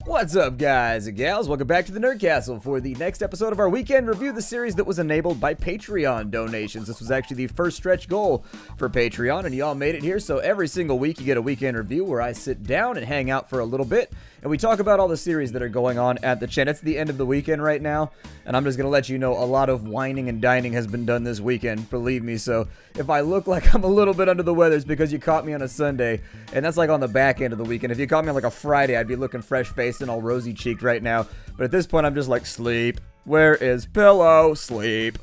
What's up, guys and gals? Welcome back to the Nerd Castle for the next episode of our weekend review, the series that was enabled by Patreon donations. This was actually the first stretch goal for Patreon, and y'all made it here. So every single week you get a weekend review where I sit down and hang out for a little bit, and we talk about all the series that are going on at the channel. It's the end of the weekend right now, and I'm just going to let you know a lot of whining and dining has been done this weekend, believe me. So if I look like I'm a little bit under the weather, it's because you caught me on a Sunday, and that's like on the back end of the weekend. If you caught me on like a Friday, I'd be looking fresh-faced and all rosy-cheeked right now. But at this point, I'm just like, sleep. Where is pillow? Sleep.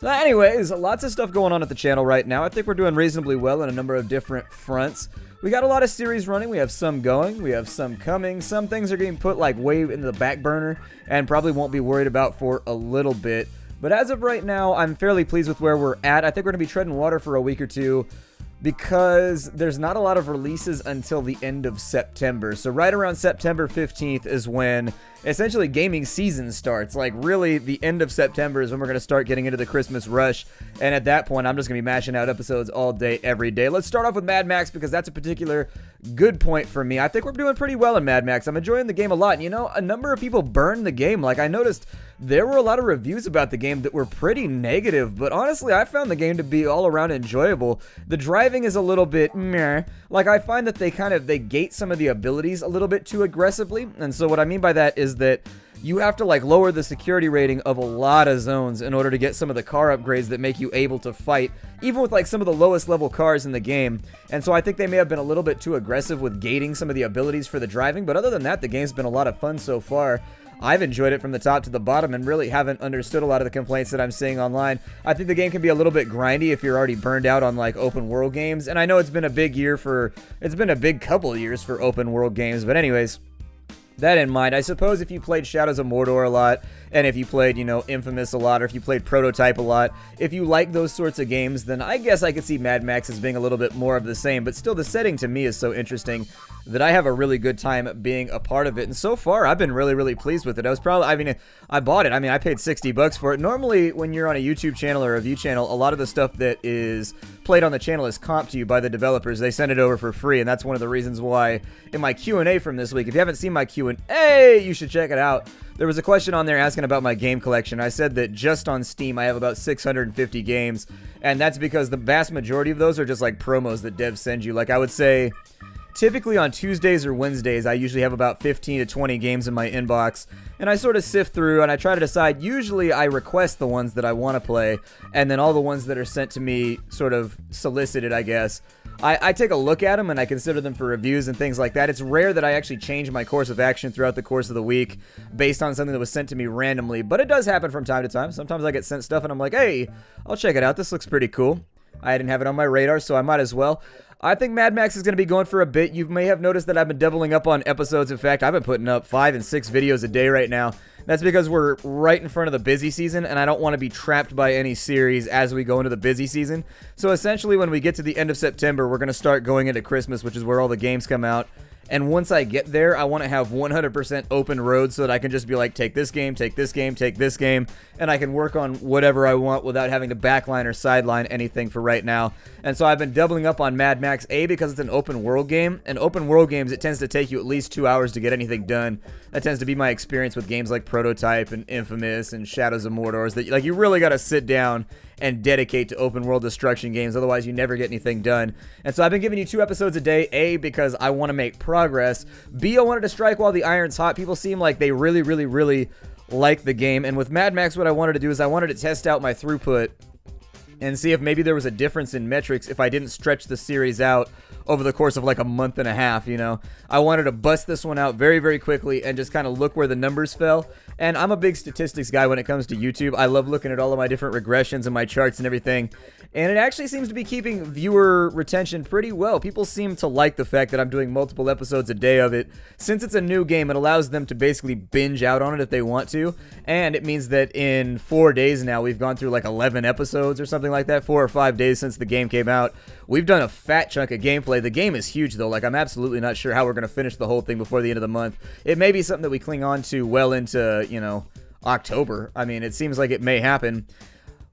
So anyways, lots of stuff going on at the channel right now. I think we're doing reasonably well on a number of different fronts. We got a lot of series running. We have some going. We have some coming. Some things are getting put like way into the back burner and probably won't be worried about for a little bit. But as of right now, I'm fairly pleased with where we're at. I think we're going to be treading water for a week or two, because there's not a lot of releases until the end of September. So right around September 15th is when essentially gaming season starts. Like really the end of September is when we're going to start getting into the Christmas rush. And at that point, I'm just going to be mashing out episodes all day, every day. Let's start off with Mad Max because that's a particular good point for me. I think we're doing pretty well in Mad Max. I'm enjoying the game a lot. And you know, a number of people burned the game. Like I noticed there were a lot of reviews about the game that were pretty negative, but honestly, I found the game to be all around enjoyable. The driving is a little bit meh. Like I find that they gate some of the abilities a little bit too aggressively. And so what I mean by that is that you have to like lower the security rating of a lot of zones in order to get some of the car upgrades that make you able to fight, even with like some of the lowest level cars in the game. And so I think they may have been a little bit too aggressive with gating some of the abilities for the driving, but other than that, the game's been a lot of fun so far. I've enjoyed it from the top to the bottom and really haven't understood a lot of the complaints that I'm seeing online. I think the game can be a little bit grindy if you're already burned out on like open world games. And I know it's been a big couple years for open world games, but anyways, that in mind, I suppose if you played Shadows of Mordor a lot, and if you played, you know, Infamous a lot, or if you played Prototype a lot, if you like those sorts of games, then I guess I could see Mad Max as being a little bit more of the same, but still the setting to me is so interesting that I have a really good time being a part of it, and so far, I've been really, really pleased with it. I bought it. I paid 60 bucks for it. Normally, when you're on a YouTube channel or a review channel, a lot of the stuff that is played on the channel is comped to you by the developers. They send it over for free, and that's one of the reasons why in my Q&A from this week, if you haven't seen my Q&A, you should check it out. There was a question on there asking about my game collection. I said that just on Steam, I have about 650 games, and that's because the vast majority of those are just like promos that devs send you. Like I would say, typically on Tuesdays or Wednesdays, I usually have about 15 to 20 games in my inbox, and I sort of sift through and I try to decide. Usually I request the ones that I want to play, and then all the ones that are sent to me sort of solicited, I guess. I take a look at them and I consider them for reviews and things like that. It's rare that I actually change my course of action throughout the course of the week based on something that was sent to me randomly, but it does happen from time to time. Sometimes I get sent stuff and I'm like, hey, I'll check it out. This looks pretty cool. I didn't have it on my radar, so I might as well. I think Mad Max is going to be going for a bit. You may have noticed that I've been doubling up on episodes. In fact, I've been putting up 5 and 6 videos a day right now. That's because we're right in front of the busy season, and I don't want to be trapped by any series as we go into the busy season. So essentially, when we get to the end of September, we're going to start going into Christmas, which is where all the games come out. And once I get there, I want to have 100% open road so that I can just be like, take this game, take this game, take this game, and I can work on whatever I want without having to backline or sideline anything for right now. And so I've been doubling up on Mad Max, A, because it's an open world game, and open world games, it tends to take you at least 2 hours to get anything done. That tends to be my experience with games like Prototype and Infamous and Shadows of Mordor, is that like you really got to sit down and dedicate to open world destruction games, otherwise you never get anything done. And so I've been giving you 2 episodes a day, A, because I want to make progress, B, I wanted to strike while the iron's hot. People seem like they really, really, really like the game, and with Mad Max, what I wanted to do is I wanted to test out my throughput and see if maybe there was a difference in metrics if I didn't stretch the series out over the course of like a month and a half, you know. I wanted to bust this one out very, very quickly and just kind of look where the numbers fell. And I'm a big statistics guy when it comes to YouTube. I love looking at all of my different regressions and my charts and everything. And it actually seems to be keeping viewer retention pretty well. People seem to like the fact that I'm doing multiple episodes a day of it. Since it's a new game, it allows them to basically binge out on it if they want to. And it means that in 4 days now, we've gone through like 11 episodes or something like that. 4 or 5 days since the game came out. We've done a fat chunk of gameplay. The game is huge, though. Like, I'm absolutely not sure how we're going to finish the whole thing before the end of the month. It may be something that we cling on to well into, you know, October. I mean, it seems like it may happen.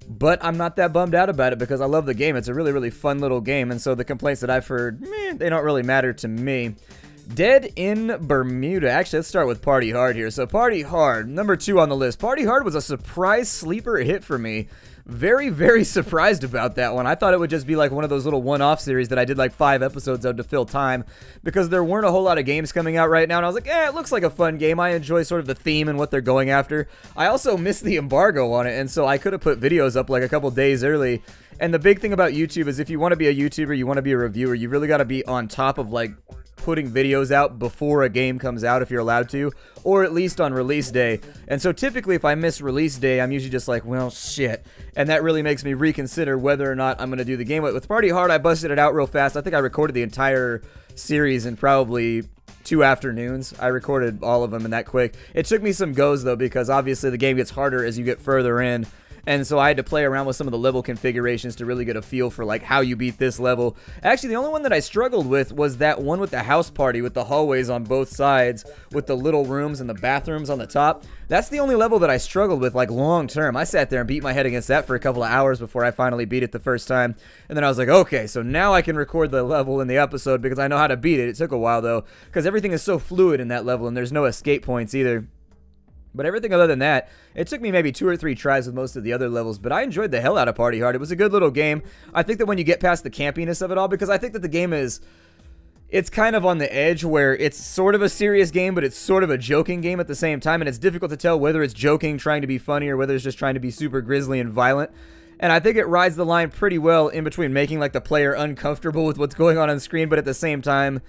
But I'm not that bummed out about it because I love the game. It's a really, really fun little game. And so the complaints that I've heard, they don't really matter to me. Dead in Bermuda. Actually, let's start with Party Hard here. So Party Hard, number 2 on the list. Party Hard was a surprise sleeper hit for me. Very, very surprised about that one. I thought it would just be like one of those little one-off series that I did like 5 episodes of to fill time, because there weren't a whole lot of games coming out right now, and I was like, it looks like a fun game. I enjoy sort of the theme and what they're going after. I also missed the embargo on it, and so I could have put videos up like a couple days early. And the big thing about YouTube is if you want to be a YouTuber, you want to be a reviewer, you really got to be on top of like putting videos out before a game comes out if you're allowed to, or at least on release day. And so typically if I miss release day, I'm usually just like, well, shit. And that really makes me reconsider whether or not I'm going to do the game. With Party Hard, I busted it out real fast. I think I recorded the entire series in probably 2 afternoons. I recorded all of them in that quick. It took me some goes though, because obviously the game gets harder as you get further in. And so I had to play around with some of the level configurations to really get a feel for like how you beat this level. Actually, the only one that I struggled with was that one with the house party with the hallways on both sides with the little rooms and the bathrooms on the top. That's the only level that I struggled with like long term. I sat there and beat my head against that for a couple of hours before I finally beat it the first time. And then I was like, okay, so now I can record the level in the episode because I know how to beat it. It took a while though, because everything is so fluid in that level and there's no escape points either. But everything other than that, it took me maybe 2 or 3 tries with most of the other levels, but I enjoyed the hell out of Party Hard. It was a good little game. I think that when you get past the campiness of it all, because I think that the game is, it's kind of on the edge where it's sort of a serious game, but it's sort of a joking game at the same time, and it's difficult to tell whether it's joking, trying to be funny, or whether it's just trying to be super grisly and violent. And I think it rides the line pretty well in between making like the player uncomfortable with what's going on screen, but at the same time,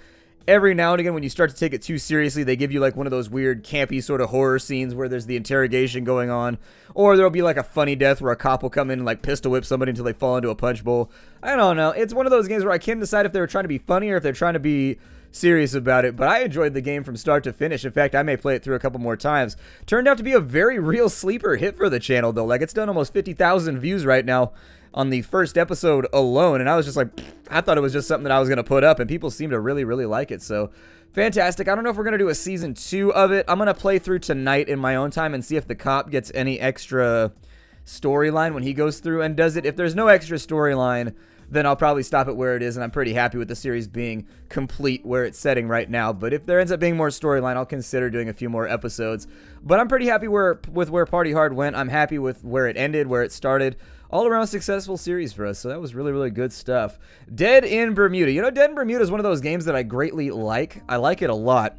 every now and again, when you start to take it too seriously, they give you like one of those weird, campy sort of horror scenes where there's the interrogation going on. Or there'll be like a funny death where a cop will come in and like pistol whip somebody until they fall into a punch bowl. I don't know. It's one of those games where I can't decide if they were trying to be funny or if they're trying to be serious about it. But I enjoyed the game from start to finish. In fact, I may play it through a couple more times. Turned out to be a very real sleeper hit for the channel, though. Like, it's done almost 50,000 views right now on the first episode alone, and I was just like, I thought it was just something that I was going to put up, and people seem to really, really like it, so fantastic. I don't know if we're going to do a season 2 of it. I'm going to play through tonight in my own time and see if the cop gets any extra storyline when he goes through and does it. If there's no extra storyline, then I'll probably stop it where it is, and I'm pretty happy with the series being complete where it's setting right now. But if there ends up being more storyline, I'll consider doing a few more episodes. But I'm pretty happy with where Party Hard went. I'm happy with where it ended, where it started. All around successful series for us, so that was really, really good stuff. Dead in Bermuda. You know, Dead in Bermuda is one of those games that I greatly like. I like it a lot,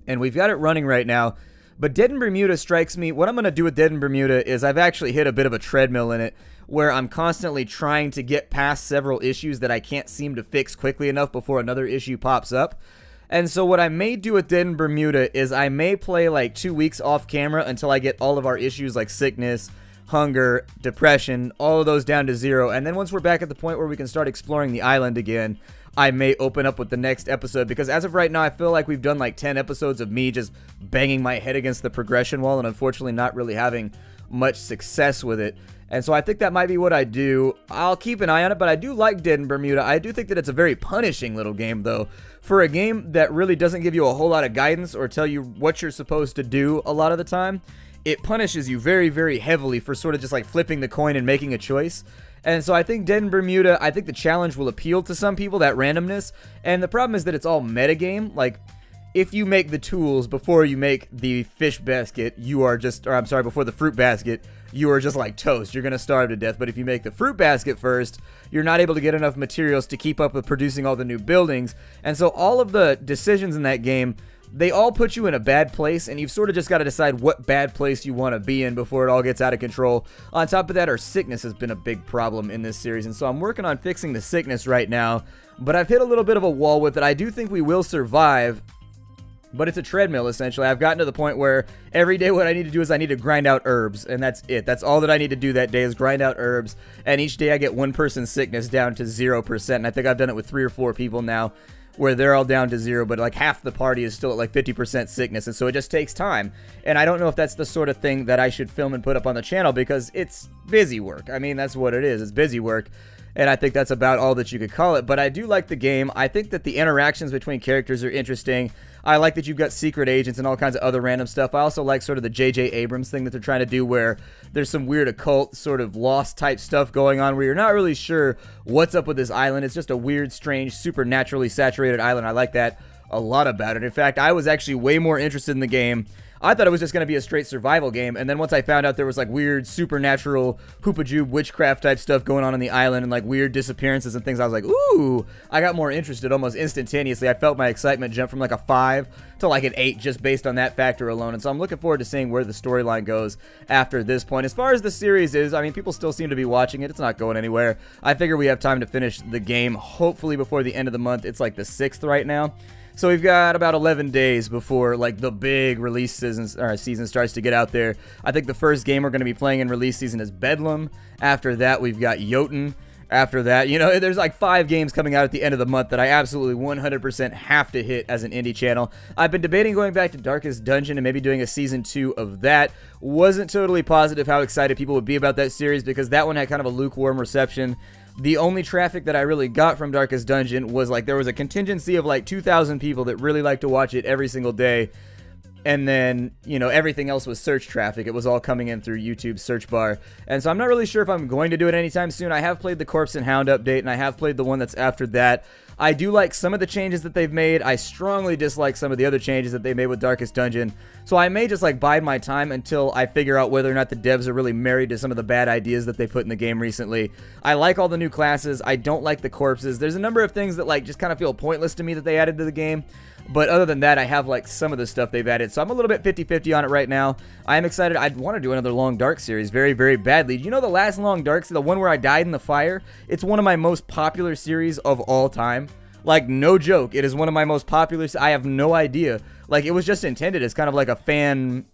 and we've got it running right now. But Dead in Bermuda strikes me, what I'm going to do with Dead in Bermuda is I've actually hit a bit of a treadmill in it, where I'm constantly trying to get past several issues that I can't seem to fix quickly enough before another issue pops up. And so what I may do with Dead in Bermuda is I may play like 2 weeks off camera until I get all of our issues like sickness, hunger, depression, all of those down to 0, and then once we're back at the point where we can start exploring the island again, I may open up with the next episode, because as of right now, I feel like we've done like 10 episodes of me just banging my head against the progression wall and unfortunately not really having much success with it. And so I think that might be what I do. I'll keep an eye on it, but I do like Dead in Bermuda. I do think that it's a very punishing little game, though. For a game that really doesn't give you a whole lot of guidance or tell you what you're supposed to do a lot of the time, it punishes you very, very heavily for sort of just like flipping the coin and making a choice. And so I think Dead in Bermuda, I think the challenge will appeal to some people, that randomness. And the problem is that it's all metagame. Like, if you make the tools before you make the fish basket, you are just, or I'm sorry, before the fruit basket, you are just like toast. You're going to starve to death. But if you make the fruit basket first, you're not able to get enough materials to keep up with producing all the new buildings. And so all of the decisions in that game, they all put you in a bad place, and you've sort of just got to decide what bad place you want to be in before it all gets out of control. On top of that, our sickness has been a big problem in this series, and so I'm working on fixing the sickness right now, but I've hit a little bit of a wall with it. I do think we will survive, but it's a treadmill, essentially. I've gotten to the point where every day what I need to do is I need to grind out herbs, and that's it. That's all that I need to do that day is grind out herbs, and each day I get one person's sickness down to 0%, and I think I've done it with 3 or 4 people now, where they're all down to 0, but like half the party is still at like 50% sickness, and so it just takes time. And I don't know if that's the sort of thing that I should film and put up on the channel, because it's busy work. I mean, that's what it is. It's busy work, and I think that's about all that you could call it. But I do like the game. I think that the interactions between characters are interesting. I like that you've got secret agents and all kinds of other random stuff. I also like sort of the J.J. Abrams thing that they're trying to do, where there's some weird occult sort of lost type stuff going on where you're not really sure what's up with this island. It's just a weird, strange, supernaturally saturated island. I like that. a lot about it. In fact, I was actually way more interested in the game. I thought it was just going to be a straight survival game, and then once I found out there was like weird supernatural hoopajube witchcraft type stuff going on the island and like weird disappearances and things, I was like, ooh, I got more interested almost instantaneously. I felt my excitement jump from like a 5 to like an 8 just based on that factor alone, and so I'm looking forward to seeing where the storyline goes after this point. As far as the series is, I mean, people still seem to be watching it. It's not going anywhere. I figure we have time to finish the game hopefully before the end of the month. It's like the 6th right now. So we've got about 11 days before like the big release season starts to get out there. I think the first game we're going to be playing in release season is Bedlam. After that, we've got Jotun. After that, you know, there's like 5 games coming out at the end of the month that I absolutely 100% have to hit as an indie channel. I've been debating going back to Darkest Dungeon and maybe doing a season 2 of that. Wasn't totally positive how excited people would be about that series because that one had kind of a lukewarm reception. The only traffic that I really got from Darkest Dungeon was like there was a contingency of like 2,000 people that really like to watch it every single day. And then, you know, everything else was search traffic. It was all coming in through YouTube's search bar. And so I'm not really sure if I'm going to do it anytime soon. I have played the Corpse and Hound update, and I have played the one that's after that. I do like some of the changes that they've made. I strongly dislike some of the other changes that they made with Darkest Dungeon. So I may just like bide my time until I figure out whether or not the devs are really married to some of the bad ideas that they put in the game recently. I like all the new classes. I don't like the corpses. There's a number of things that like just kind of feel pointless to me that they added to the game. But other than that, I have like some of the stuff they've added. So I'm a little bit 50-50 on it right now. I am excited. I want to do another Long Dark series very, very badly. You know the last Long Dark, the one where I died in the fire? It's one of my most popular series of all time. Like, no joke. It is one of my most popular. I have no idea. Like, it was just intended as kind of like a fan.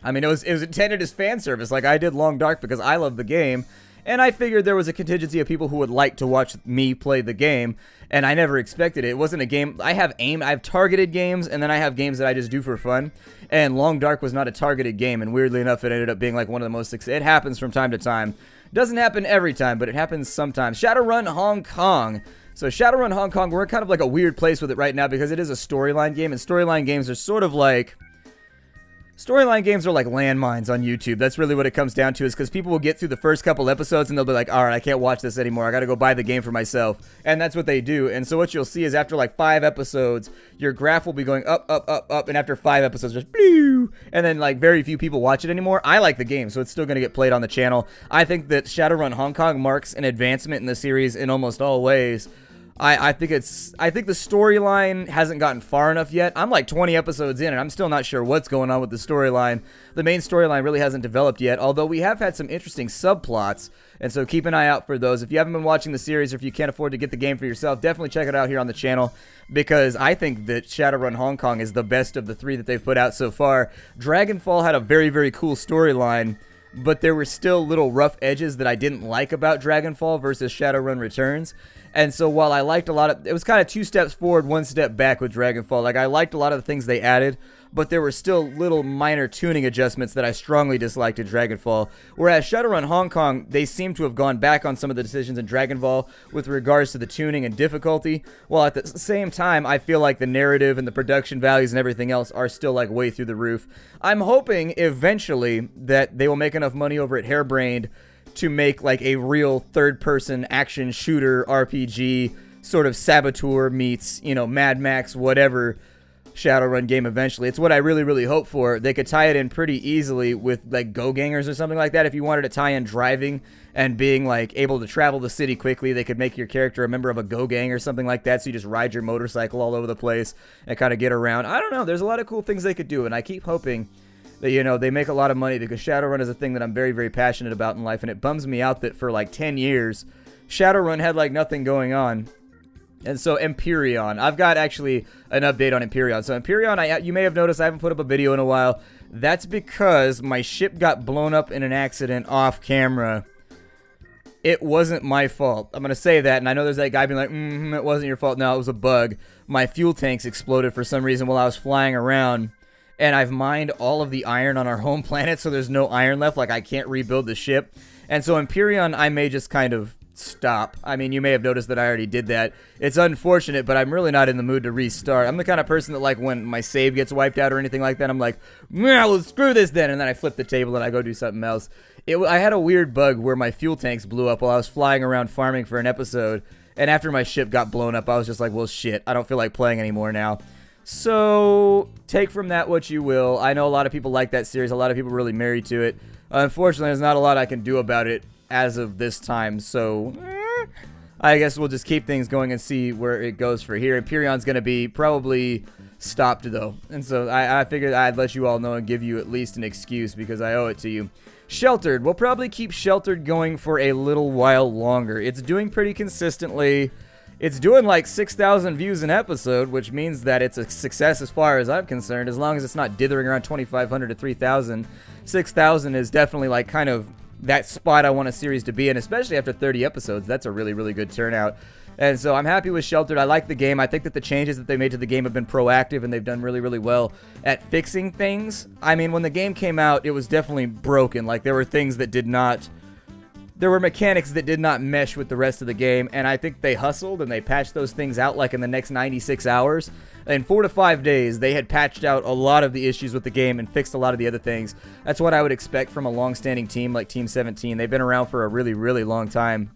I mean, it was intended as fan service. Like, I did Long Dark because I love the game. And I figured there was a contingency of people who would like to watch me play the game, and I never expected it. It wasn't a game. I have targeted games, and then I have games that I just do for fun. And Long Dark was not a targeted game, and weirdly enough, it ended up being like one of the most. It happens from time to time. Doesn't happen every time, but it happens sometimes. Shadowrun Hong Kong. So Shadowrun Hong Kong, we're in kind of like a weird place with it right now because it is a storyline game, and storyline games are sort of like. Storyline games are like landmines on YouTube. That's really what it comes down to, is because people will get through the first couple episodes and they'll be like, all right, I can't watch this anymore. I got to go buy the game for myself. And that's what they do. And so what you'll see is after like 5 episodes, your graph will be going up, up, up, up. And after 5 episodes, just blue. And then like very few people watch it anymore. I like the game, so it's still going to get played on the channel. I think that Shadowrun Hong Kong marks an advancement in the series in almost all ways. I think the storyline hasn't gotten far enough yet. I'm like 20 episodes in, and I'm still not sure what's going on with the storyline. The main storyline really hasn't developed yet, although we have had some interesting subplots, and so keep an eye out for those. If you haven't been watching the series, or if you can't afford to get the game for yourself, definitely check it out here on the channel, because I think that Shadowrun Hong Kong is the best of the 3 that they've put out so far. Dragonfall had a very, very cool storyline, but there were still little rough edges that I didn't like about Dragonfall versus Shadowrun Returns. And so while I liked a lot of, it was kind of 2 steps forward, 1 step back with Dragonfall. Like, I liked a lot of the things they added, but there were still little minor tuning adjustments that I strongly disliked in Dragonfall. Whereas Shadowrun Hong Kong, they seem to have gone back on some of the decisions in Dragonfall with regards to the tuning and difficulty, while at the same time, I feel like the narrative and the production values and everything else are still like way through the roof. I'm hoping eventually that they will make enough money over at Harebrained to make like a real third-person action shooter RPG sort of Saboteur meets, you know, Mad Max, whatever Shadowrun game eventually. It's what I really, really hope for. They could tie it in pretty easily with like Go Gangers or something like that. If you wanted to tie in driving and being like able to travel the city quickly, they could make your character a member of a Go Gang or something like that, so you just ride your motorcycle all over the place and kind of get around. I don't know. There's a lot of cool things they could do, and I keep hoping that, you know, they make a lot of money, because Shadowrun is a thing that I'm very, very passionate about in life, and it bums me out that for like 10 years, Shadowrun had like nothing going on. And so Empyrion, I've got actually an update on Empyrion. So Empyrion, you may have noticed I haven't put up a video in a while. That's because my ship got blown up in an accident off camera. It wasn't my fault. I'm going to say that, and I know there's that guy being like, it wasn't your fault. No, it was a bug. My fuel tanks exploded for some reason while I was flying around. And I've mined all of the iron on our home planet, so there's no iron left. Like, I can't rebuild the ship. And so Empyrion, I may just kind of stop. I mean, you may have noticed that I already did that. It's unfortunate, but I'm really not in the mood to restart. I'm the kind of person that, like, when my save gets wiped out or anything like that, I'm like, well, screw this then. And then I flip the table and I go do something else. I had a weird bug where my fuel tanks blew up while I was flying around farming for an episode. And after my ship got blown up, I was just like, well, shit, I don't feel like playing anymore now. So, take from that what you will. I know a lot of people like that series. A lot of people are really married to it. Unfortunately, there's not a lot I can do about it as of this time. So, I guess we'll just keep things going and see where it goes for here. Empyrion's going to be probably stopped, though. And so, I figured I'd let you all know and give you at least an excuse because I owe it to you. Sheltered. We'll probably keep Sheltered going for a little while longer. It's doing pretty consistently. It's doing like 6,000 views an episode, which means that it's a success as far as I'm concerned, as long as it's not dithering around 2,500 to 3,000. 6,000 is definitely like kind of that spot I want a series to be in, especially after 30 episodes. That's a really, really good turnout. And so I'm happy with Sheltered. I like the game. I think that the changes that they made to the game have been proactive, and they've done really, really well at fixing things. I mean, when the game came out, it was definitely broken. Like, there were things that did not... There were mechanics that did not mesh with the rest of the game, and I think they hustled and they patched those things out like in the next 96 hours. In 4 to 5 days, they had patched out a lot of the issues with the game and fixed a lot of the other things. That's what I would expect from a long-standing team like Team 17. They've been around for a really, really long time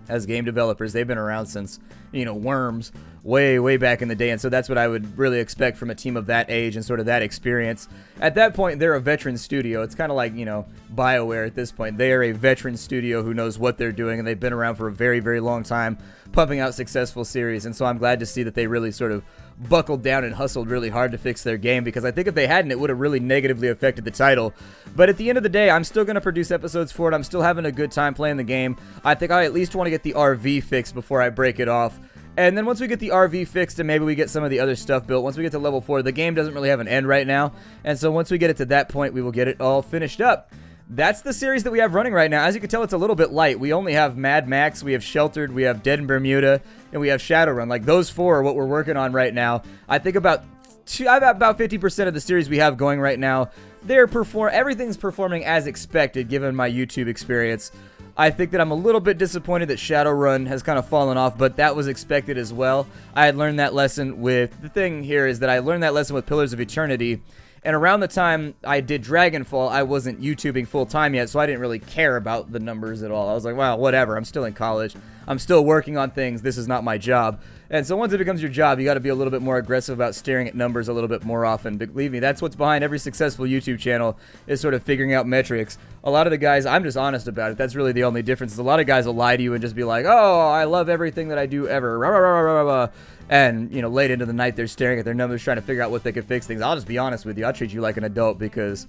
as game developers. They've been around since, you know, Worms, way, way back in the day, and so that's what I would really expect from a team of that age and sort of that experience. At that point, they're a veteran studio. It's kind of like, you know, BioWare at this point. They are a veteran studio who knows what they're doing, and they've been around for a very, very long time, pumping out successful series, and so I'm glad to see that they really sort of buckled down and hustled really hard to fix their game, because I think if they hadn't, it would have really negatively affected the title. But at the end of the day, I'm still going to produce episodes for it. I'm still having a good time playing the game. I think I at least want to get the RV fixed before I break it off. And then once we get the RV fixed and maybe we get some of the other stuff built, once we get to level 4, the game doesn't really have an end right now. And so once we get it to that point, we will get it all finished up. That's the series that we have running right now. As you can tell, it's a little bit light. We only have Mad Max, we have Sheltered, we have Dead in Bermuda, and we have Shadowrun. Like, those 4 are what we're working on right now. I think about 50% of the series we have going right now, everything's performing as expected given my YouTube experience. I think that I'm a little bit disappointed that Shadowrun has kind of fallen off, but that was expected as well. I had learned that lesson with... The thing here is that I learned that lesson with Pillars of Eternity, and around the time I did Dragonfall, I wasn't YouTubing full-time yet, so I didn't really care about the numbers at all. I was like, wow, whatever, I'm still in college. I'm still working on things. This is not my job. And so once it becomes your job, you got to be a little bit more aggressive about staring at numbers a little bit more often. Believe me, that's what's behind every successful YouTube channel, is sort of figuring out metrics. A lot of the guys, I'm just honest about it. That's really the only difference. Is a lot of guys will lie to you and just be like, oh, I love everything that I do ever. Rah, rah, rah, rah, rah, rah. And, you know, late into the night, they're staring at their numbers trying to figure out what they could fix things. I'll just be honest with you. I'll treat you like an adult because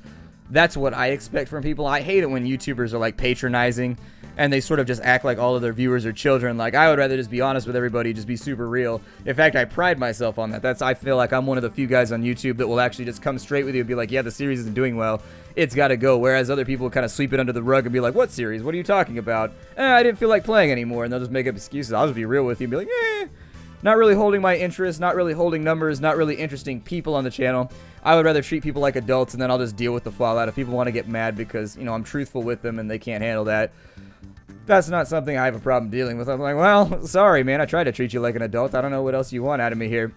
that's what I expect from people. I hate it when YouTubers are, like, patronizing and they sort of just act like all of their viewers are children. Like, I would rather just be honest with everybody, just be super real. In fact, I pride myself on that. I feel like I'm one of the few guys on YouTube that will actually just come straight with you and be like, yeah, the series isn't doing well. It's got to go. Whereas other people kind of sweep it under the rug and be like, what series? What are you talking about? I didn't feel like playing anymore. And they'll just make up excuses. I'll just be real with you and be like, not really holding my interest, not really holding numbers, not really interesting people on the channel. I would rather treat people like adults, and then I'll just deal with the fallout. If people want to get mad because, you know, I'm truthful with them and they can't handle that, that's not something I have a problem dealing with. I'm like, well, sorry, man. I tried to treat you like an adult. I don't know what else you want out of me here.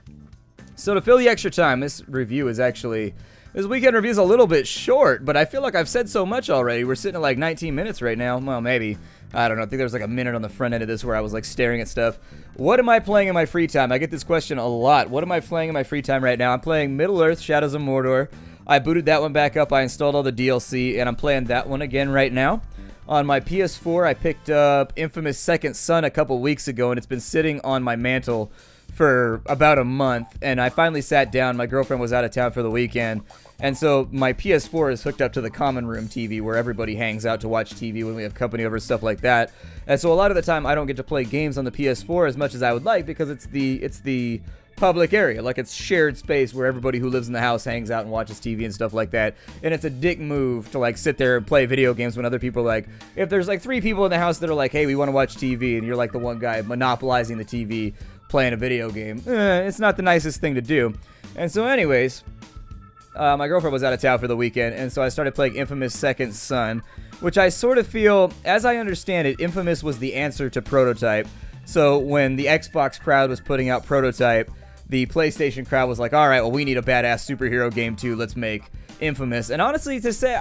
So to fill the extra time, this review is actually... This weekend review is a little bit short, but I feel like I've said so much already. We're sitting at like 19 minutes right now. Well, maybe. I don't know. I think there was like a minute on the front end of this where I was like staring at stuff. What am I playing in my free time? I get this question a lot. What am I playing in my free time right now? I'm playing Middle-earth: Shadows of Mordor. I booted that one back up. I installed all the DLC, and I'm playing that one again right now. On my PS4, I picked up Infamous Second Son a couple weeks ago, and it's been sitting on my mantle for about a month, and I finally sat down. My girlfriend was out of town for the weekend, and so my PS4 is hooked up to the common room TV where everybody hangs out to watch TV when we have company over, stuff like that. And so a lot of the time I don't get to play games on the PS4 as much as I would like, because it's the public area. Like, it's shared space where everybody who lives in the house hangs out and watches TV and stuff like that. And it's a dick move to like sit there and play video games when other people are like, if there's like 3 people in the house that are like, hey, we want to watch TV, and you're like the one guy monopolizing the TV playing a video game, it's not the nicest thing to do. And so anyways, my girlfriend was out of town for the weekend, and so I started playing Infamous Second Son, which I sort of feel, as I understand it, Infamous was the answer to Prototype. So when the Xbox crowd was putting out Prototype, the PlayStation crowd was like, alright, well, we need a badass superhero game too, let's make Infamous. And honestly, to say,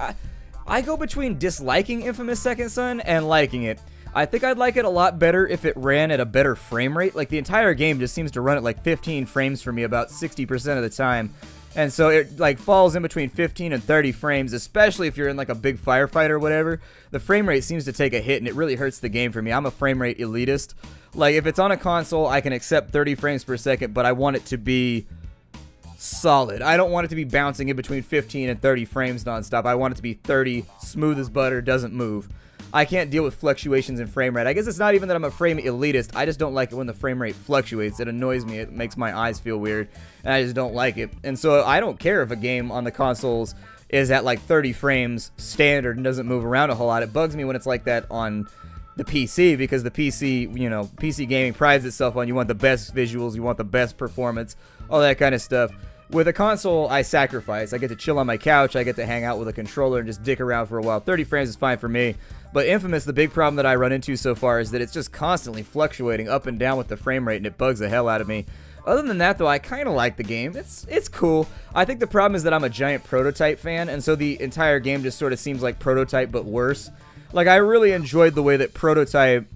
I go between disliking Infamous Second Son and liking it. I think I'd like it a lot better if it ran at a better frame rate. Like, the entire game just seems to run at like 15 frames for me about 60% of the time. And so it like falls in between 15 and 30 frames, especially if you're in like a big firefight or whatever. The frame rate seems to take a hit and it really hurts the game for me. I'm a frame rate elitist. Like, if it's on a console, I can accept 30 frames per second, but I want it to be solid. I don't want it to be bouncing in between 15 and 30 frames nonstop. I want it to be 30, smooth as butter, doesn't move. I can't deal with fluctuations in frame rate. I guess it's not even that I'm a frame elitist. I just don't like it when the frame rate fluctuates. It annoys me. It makes my eyes feel weird, and I just don't like it. And so I don't care if a game on the consoles is at like 30 frames standard and doesn't move around a whole lot. It bugs me when it's like that on the PC, because the PC, you know, PC gaming prides itself on you want the best visuals, you want the best performance, all that kind of stuff. With a console, I sacrifice. I get to chill on my couch, I get to hang out with a controller and just dick around for a while. 30 frames is fine for me. But Infamous, the big problem that I run into so far is that it's just constantly fluctuating up and down with the frame rate, and it bugs the hell out of me. Other than that, though, I kind of like the game. It's cool. I think the problem is that I'm a giant Prototype fan, and so the entire game just sort of seems like Prototype, but worse. Like, I really enjoyed the way that Prototype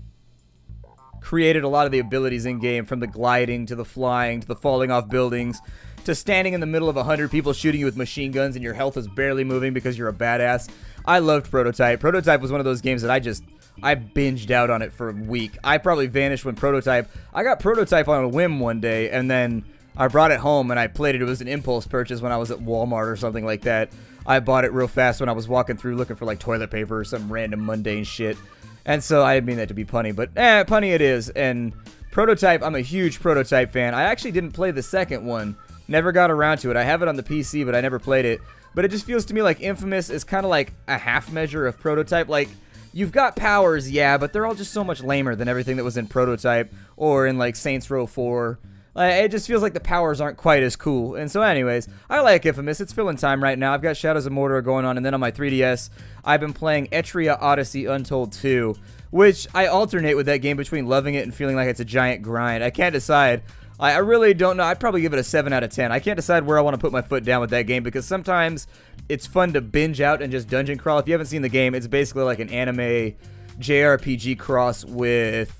created a lot of the abilities in-game, from the gliding, to the flying, to the falling off buildings, to standing in the middle of 100 people shooting you with machine guns and your health is barely moving because you're a badass. I loved Prototype. Prototype was one of those games that I binged out on it for a week. I probably vanished when I got Prototype on a whim one day, and then I brought it home and I played it. It was an impulse purchase when I was at Walmart or something like that. I bought it real fast when I was walking through looking for like toilet paper or some random mundane shit. And so I didn't mean that to be punny, but punny it is. And Prototype, I'm a huge Prototype fan. I actually didn't play the second one. Never got around to it. I have it on the PC, but I never played it. But it just feels to me like Infamous is kind of like a half measure of Prototype. Like, you've got powers, yeah, but they're all just so much lamer than everything that was in Prototype or in like Saints Row 4. It just feels like the powers aren't quite as cool. And so anyways, I like Infamous. It's filling time right now. I've got Shadows of Mordor going on, and then on my 3DS, I've been playing Etria Odyssey Untold 2, which I alternate with that game between loving it and feeling like it's a giant grind. I can't decide. I really don't know. I'd probably give it a 7 out of 10. I can't decide where I want to put my foot down with that game, because sometimes it's fun to binge out and just dungeon crawl. If you haven't seen the game, it's basically like an anime JRPG cross with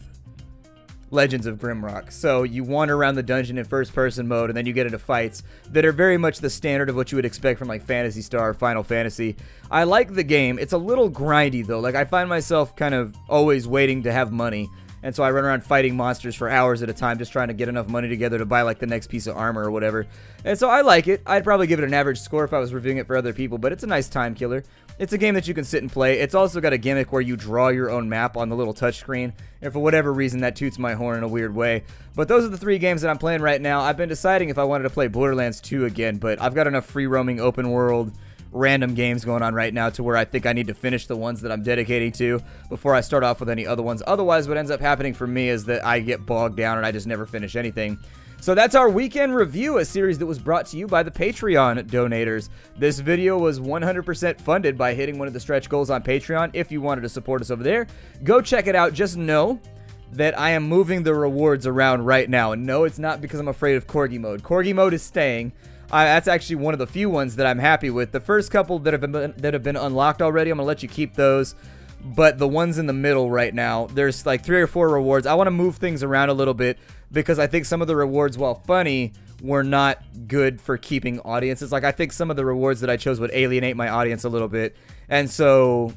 Legends of Grimrock. So you wander around the dungeon in first-person mode, and then you get into fights that are very much the standard of what you would expect from like Phantasy Star or Final Fantasy. I like the game. It's a little grindy, though. Like, I find myself kind of always waiting to have money. And so I run around fighting monsters for hours at a time, just trying to get enough money together to buy like the next piece of armor or whatever. And so I like it. I'd probably give it an average score if I was reviewing it for other people, but it's a nice time killer. It's a game that you can sit and play. It's also got a gimmick where you draw your own map on the little touchscreen, and for whatever reason that toots my horn in a weird way. But those are the 3 games that I'm playing right now. I've been deciding if I wanted to play Borderlands 2 again, but I've got enough free-roaming open world random games going on right now to where I think I need to finish the ones that I'm dedicating to before I start off with any other ones. Otherwise, what ends up happening for me is that I get bogged down and I just never finish anything. So that's our weekend review, a series that was brought to you by the Patreon donators. This video was 100% funded by hitting one of the stretch goals on Patreon. If you wanted to support us over there, go check it out. Just know that I am moving the rewards around right now. And no, it's not because I'm afraid of Corgi mode. Corgi mode is staying. That's actually one of the few ones that I'm happy with. The first couple that have been unlocked already, I'm going to let you keep those. But the ones in the middle right now, there's like 3 or 4 rewards. I want to move things around a little bit because I think some of the rewards, while funny, were not good for keeping audiences. Like, I think some of the rewards that I chose would alienate my audience a little bit. And so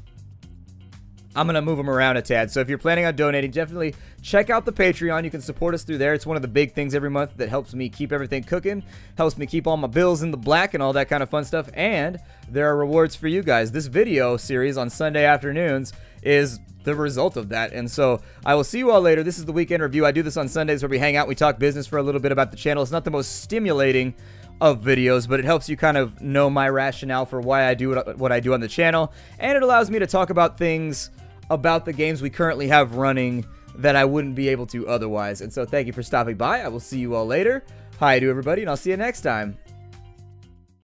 I'm going to move them around a tad. So if you're planning on donating, definitely check out the Patreon. You can support us through there. It's one of the big things every month that helps me keep everything cooking, helps me keep all my bills in the black and all that kind of fun stuff. And there are rewards for you guys. This video series on Sunday afternoons is the result of that. And so I will see you all later. This is the weekend review. I do this on Sundays where we hang out. We talk business for a little bit about the channel. It's not the most stimulating of videos, but it helps you kind of know my rationale for why I do what I do on the channel. And it allows me to talk about things about the games we currently have running that I wouldn't be able to otherwise. And so thank you for stopping by. I will see you all later. Hi to everybody, and I'll see you next time.